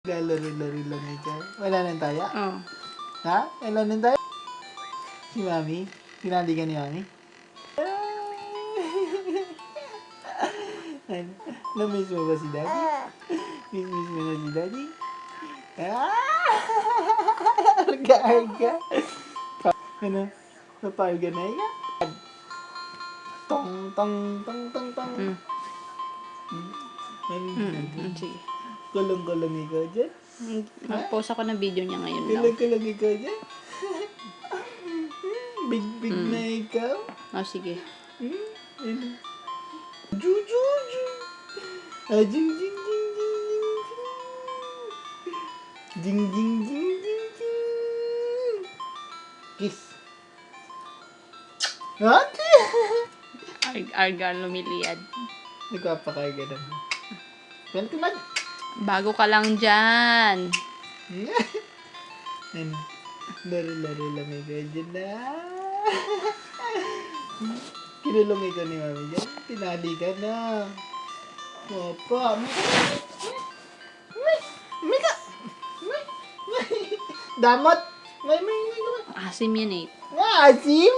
Laro-laro lang ikaw. Wala nang taya? Oh. Ha? Wala nang taya? Si Mami? Tinali ka ni Mami? Ano? Na-miss mo ba si Daddy? Miss mo na si Daddy? Arga-arga. Ano? Napaarga na ika? Tong, tong, tong, tong, tong. Sige. Kulong-kulong ikaw dyan? Mag-post ako ng video niya ngayon daw. Kulong-kulong ikaw dyan? Big na ikaw? Oh, sige. Ano? Juju. Ah, jing, jing, jing, jing, jing, jing. Jing, jing, jing, jing, jing. Kiss. Ate! Arga lumiliyad. Nagpapakarga naman. Ganito man. Bago ka lang dyan. Ano? Laro-laro lang ikaw dyan na. Kinulong ikaw ni Mami dyan. Tinali ka na. Opa. Mika! Damot! May. Asim yan eh. Asim!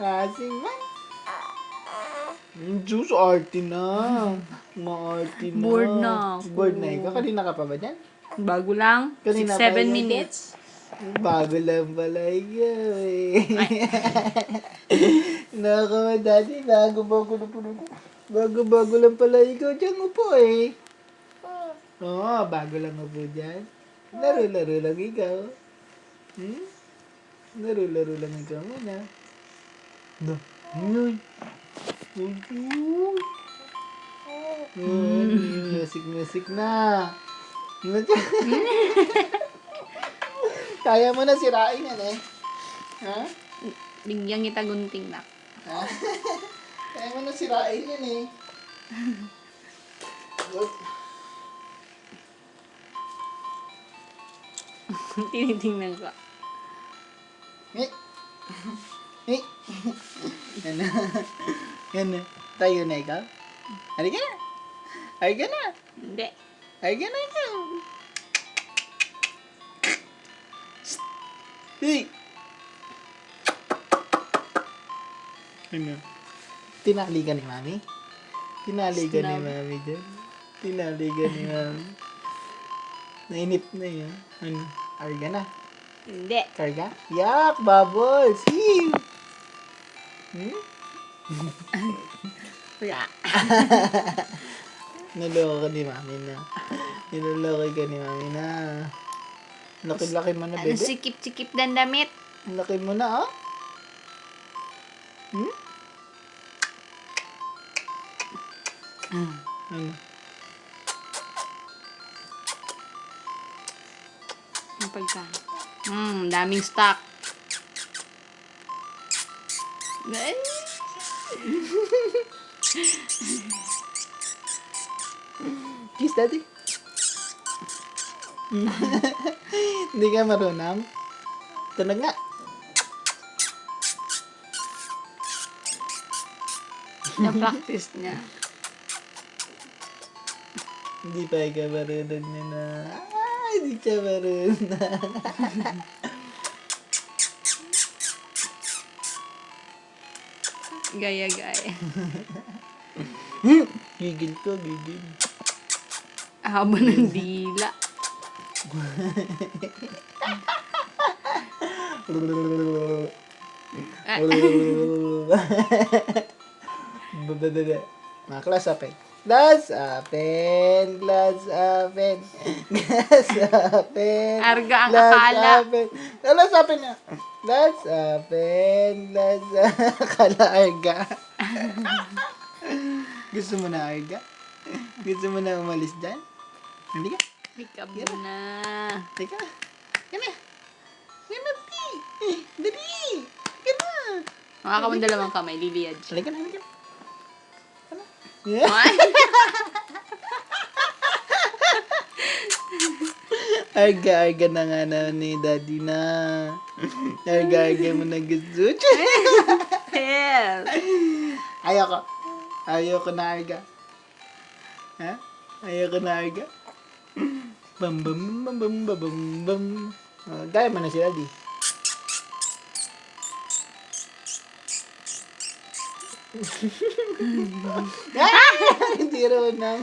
Asim man. Diyos, arty na. Ma-arty na. Bored na ako. Bored na ikaw. Kanina ka pa ba dyan? Bago lang. Kanina 6-7 pa yan minutes. Bago lang pala ikaw eh. Nako, Daddy, bago lang pala ikaw dyan upo eh. Oo, bago lang upo dyan. Laro-laro lang ikaw. Laro-laro lang ikaw muna. No. Uy. Music na. Kaya mo na sirain yan eh. Ha? Bigyan kita gunting na. Ha? Kaya mo na sirain yan eh. Good. Tinitingnan ko. Eh. Ano? Ano? Tayo na ikaw? Halika na. Halika na. Hindi. Halika na ikaw. Hey! Ano? Tinali ka ni Mami? Tinali ka ni Mami dyan? Tinali ka ni Mami? Nainip na yun. Ano? Arga na? Hindi. Karga? Yak! Bubbles! Hiw! Wala. Naloko ka ni Mami na. Niloloko ka ni Mami na. Laki-laki mo na, Ano bebe. sikip-sikip ng damit? Laki mo na, ah. Ano? Ang pagka. Daming stock. Ay. Kiss, Daddy. Hindi ka marunong? Ito na nga. Na-practice niya. Hindi pa ikaw marunong na. Hindi ka marunong. Gaya-gaya. Gigil ko, gigil. Haba ng dila. Mga class open. Class open. Class open. Class open. Arga ang Class akala. open. Class open na. Class open. Class akala arga. Gusto mo na arga? Gusto mo na umalis dyan? Hindi ka? Pick up mo na. Teka. Gana. Gana, dali. Dali. Gana. Maka ka mo dalawang kamay, liliyad siya. Halika na, halika na. Yeah. Ay. Arga-arga na nga na ni Daddy na. Arga-arga mo na gusto. Hell. Ayoko. Ayoko na arga. Ha? Ayoko na arga. Bam bam bam bam bam bam bam. Gaya mo na sila di. Hindi rin na.